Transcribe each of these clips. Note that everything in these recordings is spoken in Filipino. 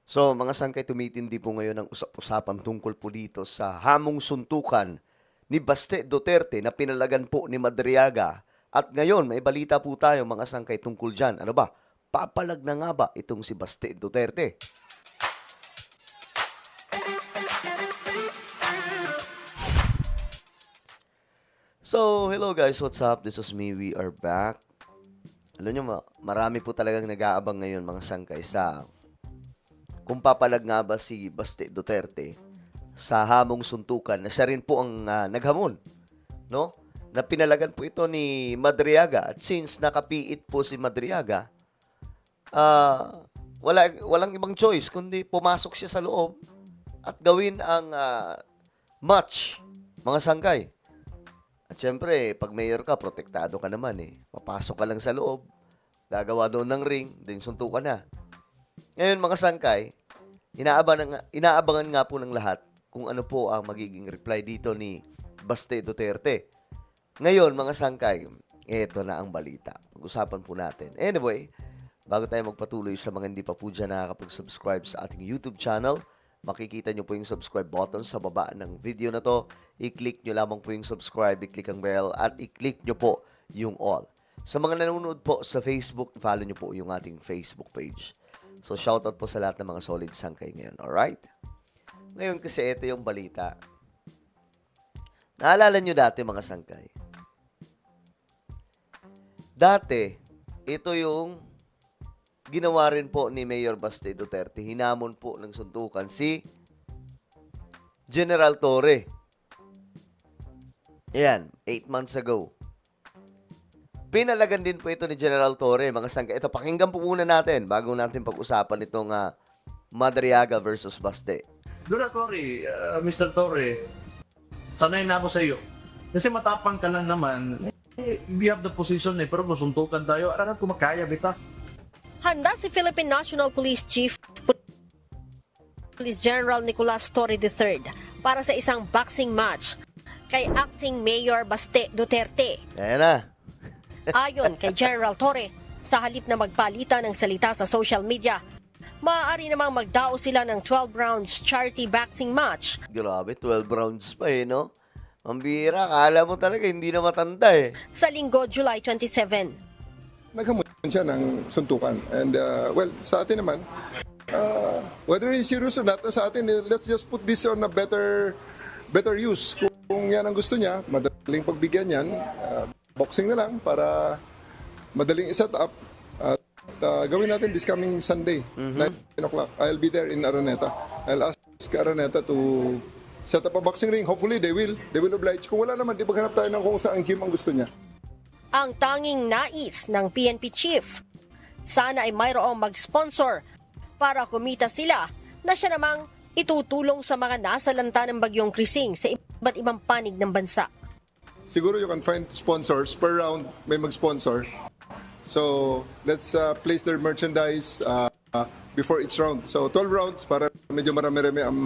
So, mga sangkay, tumitindi po ngayon ang usap-usapan tungkol po dito sa hamong suntukan ni Baste Duterte na pinalagan po ni Madriaga. At ngayon, may balita po tayo mga sangkay tungkol dyan. Ano ba? Papalag na nga ba itong si Baste Duterte? So, hello guys, what's up? This is me, we are back. Alam nyo, marami po talagang nag-aabang ngayon mga sangkay sa kung papalag nga ba si Baste Duterte sa hamong suntukan na siya rin po ang naghamon, no? Na pinalagan po ito ni Madriaga at since nakapiit po si Madriaga, walang ibang choice kundi pumasok siya sa loob at gawin ang match, mga sangkay. At syempre, pag mayor ka, protektado ka naman eh. Papasok ka lang sa loob, gagawa doon ng ring, then suntukan na. Ngayon mga sangkay, inaabangan nga po ng lahat kung ano po ang magiging reply dito ni Baste Duterte. Ngayon mga sangkay, eto na ang balita. Pag-usapan po natin. Anyway, bago tayo magpatuloy sa mga hindi pa po dyan nakakapag-subscribe sa ating YouTube channel, makikita nyo po yung subscribe button sa baba ng video na to. I-click nyo lamang po yung subscribe, i-click ang bell, at i-click nyo po yung all. Sa mga nanonood po sa Facebook, follow nyo po yung ating Facebook page. So, shoutout po sa lahat ng mga solid sangkay ngayon. Alright? Ngayon kasi ito yung balita. Naalala nyo dati mga sangkay? Dati, ito yung ginawa rin po ni Mayor Baste Duterte. Hinamon po ng suntukan si General Torre. Ayan, 8 months ago. Pinalagan din po ito ni General Torre, mga sangkay. Ito, pakinggan po muna natin bago natin pag-usapan itong Madriaga versus Baste. Dura Torre, Mr. Torre, sanay na ako sa iyo. Kasi matapang ka lang naman. We have the position pero kung suntukan tayo, aram ko makaya, bita. Handa si Philippine National Police Chief Police General Nicolas Torre III para sa isang boxing match kay Acting Mayor Baste Duterte. Ayan na. Ayon kay General Torre, sa halip na magpalitan ng salita sa social media, maaari namang magdao sila ng 12 rounds charity boxing match. Grabe, 12 rounds pa eh, no? Ang bira, akala mo talaga hindi na matanda eh. Sa linggo, July 27. Naghamon siya ng suntukan. And well, sa atin naman, whether he's serious or not, sa atin, let's just put this on a better use. Kung yan ang gusto niya, madaling pagbigyan yan, boxing na lang para madaling iset up. At gawin natin this coming Sunday, 9 o'clock. I'll be there in Araneta. I'll ask Araneta to set up a boxing ring. Hopefully, they will oblige. Kung wala naman, di maghanap tayo ng kung saan gym ang gusto niya. Ang tanging nais ng PNP chief, sana ay mayroong mag-sponsor para kumita sila na siya namang itutulong sa mga nasalanta ng bagyong Krising sa iba't ibang panig ng bansa. Siguro you can find sponsors. Per round, may mag-sponsor. So, let's place their merchandise before each round. So, 12 rounds para medyo marami-rami ang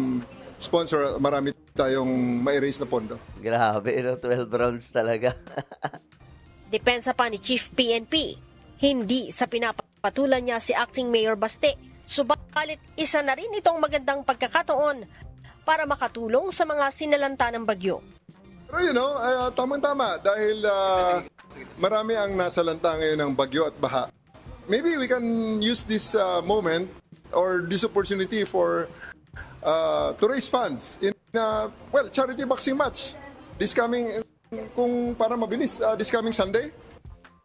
sponsor. Marami tayong ma-erase na pondo. Grabe, no? 12 rounds talaga. Depensa pa ni Chief PNP, hindi sa pinapatulan niya si Acting Mayor Baste. Subalit isa na rin itong magandang pagkakataon para makatulong sa mga sinalanta ng bagyo. Pero tamang-tama dahil marami ang nasalanta ngayon ng bagyo at baha. Maybe we can use this moment or this opportunity to raise funds in charity boxing match. This coming, kung para mabilis, this coming Sunday.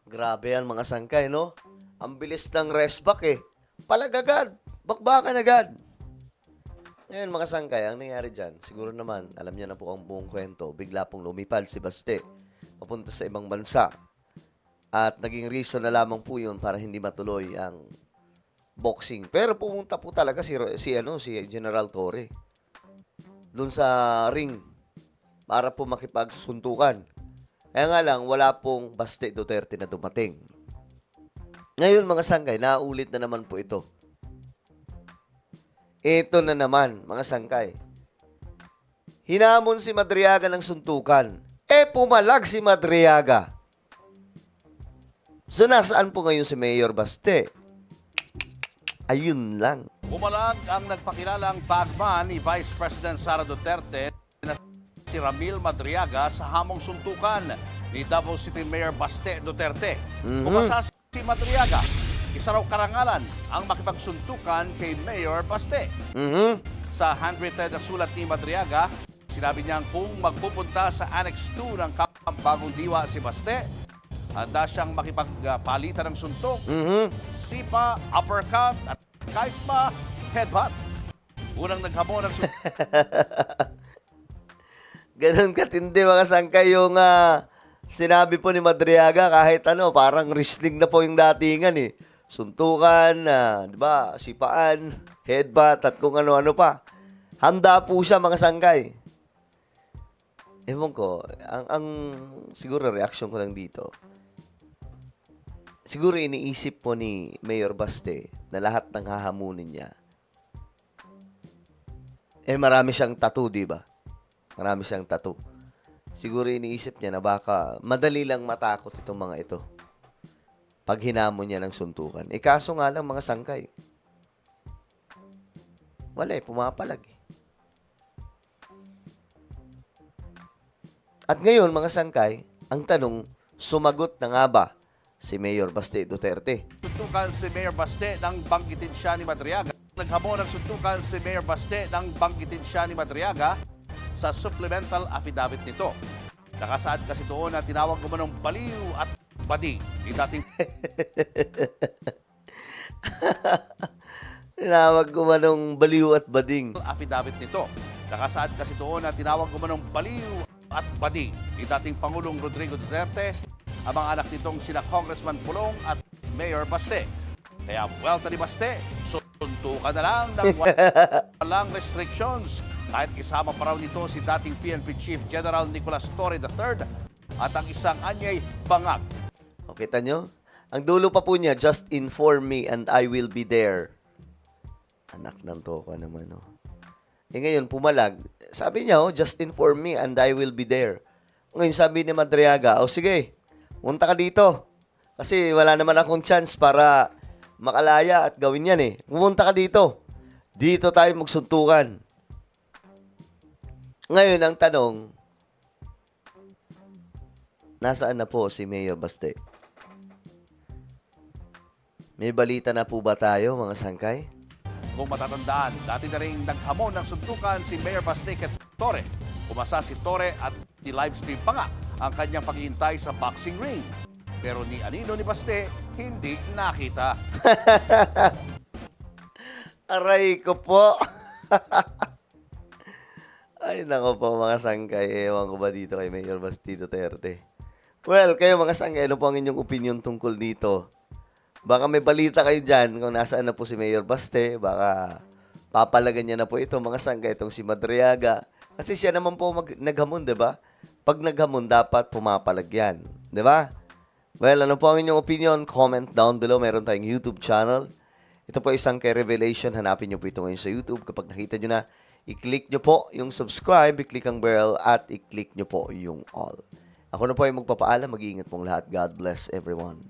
Grabe yan mga sangkay, no? Ang bilis ng rest back eh. Palagagad, bakbakan agad. Ngayon mga sangkay, ang nangyari dyan, siguro naman, alam niya na po ang buong kwento, bigla pong lumipad si Baste, papunta sa ibang bansa. At naging reason na lamang po yun para hindi matuloy ang boxing. Pero pumunta po talaga si General Torre doon sa ring para po makipagsuntukan. Kaya nga lang, wala pong Baste Duterte na dumating. Ngayon mga sangkay, naulit na naman po ito. Ito na naman, mga sangkay. Hinamon si Madriaga ng suntukan. Pumalag si Madriaga. So, nasaan po ngayon si Mayor Baste? Ayun lang. Bumalag ang nagpakilalang bagman ni Vice President Sara Duterte na si Ramil Madriaga sa hamong suntukan ni Davao City Mayor Baste Duterte. Umasa si Madriaga, isa raw karangalan ang makipagsuntukan kay Mayor Baste. Sa handwritten na sulat ni Madriaga, sinabi niyang kung magpupunta sa Annex 2 ng Camp Bagong Diwa si Baste, handa siyang makipagpalitan ng suntok, sipa, uppercut, at kahit pa headbutt. Unang naghamon ng suntok. Ganun katindi mga sangkay yung sinabi po ni Madriaga kahit ano, parang wrestling na po yung datingan eh. Suntukan, di ba, sipaan, headbutt, at kung ano-ano pa. Handa po siya mga sangkay. Ewan ko, ang siguro reaction ko lang dito, siguro iniisip po ni Mayor Baste na lahat ng hahamunin niya, marami siyang tattoo, di ba? Marami siyang tattoo. Siguro iniisip niya na baka madali lang matakot itong mga ito pag hinamon niya ng suntukan. Kaso nga lang mga sangkay, wala pumapalag eh. At ngayon, mga sangkay, ang tanong, sumagot na nga ba si Mayor Baste Duterte? Suntukan si Mayor Baste nang banggitin siya ni Madriaga. Naghamon ng suntukan si Mayor Baste nang banggitin siya ni Madriaga sa supplemental affidavit nito. Nakasaad kasi doon na tinawag gumanong baliw at badi ni dating Tinawag ko manong baliw at bading. affidavit nito. Nakasaad kasi doon na tinawag gumanong baliw at badi ni dating Pangulong Rodrigo Duterte ang mga anak nitong sina Congressman Pulong at Mayor Baste. Kaya welta ni Baste, suntukan na lang ng walang restrictions. Kahit isama pa raw nito si dating PNP Chief General Nicolas Torre III at ang isang anyay bangag. O, kita nyo? Ang dulo pa po niya, just inform me and I will be there. Anak ng toko naman, oh. Ngayon, pumalag. Sabi niya, just inform me and I will be there. Ngayon, sabi ni Madriaga, sige, punta ka dito. Kasi wala naman akong chance para makalaya at gawin yan eh. Pumunta ka dito. Dito tayo magsuntukan. Ngayon, ang tanong, nasaan na po si Mayor Baste? May balita na po ba tayo, mga sangkay? Kung matatandaan, dati na rin naghamon ng suntukan si Mayor Baste kay Torre. Umasa si Torre at ni-livestream pa nga ang kanyang paghihintay sa boxing ring. Pero ni Anino ni Baste, hindi nakita. Aray ko po. Ay, nako po mga sangkay. Ewan ko ba dito kay Mayor Baste Duterte? Well, kayo mga sangkay, ano po ang inyong opinion tungkol dito? Baka may balita kayo dyan kung nasaan na po si Mayor Baste. Baka papalagan niya na po ito, mga sangkay, itong si Madriaga. Kasi siya naman po naghamon, di ba? Pag naghamon, dapat pumapalag yan. Di ba? Well, ano po ang inyong opinion? Comment down below. Meron tayong YouTube channel. Ito po isang kay Revelation. Hanapin niyo po ito ngayon sa YouTube. Kapag nakita niyo na, i-click niyo po yung subscribe, i-click ang bell, at i-click niyo po yung all. Ako na po ay magpapaalam. Mag-iingat pong lahat. God bless everyone.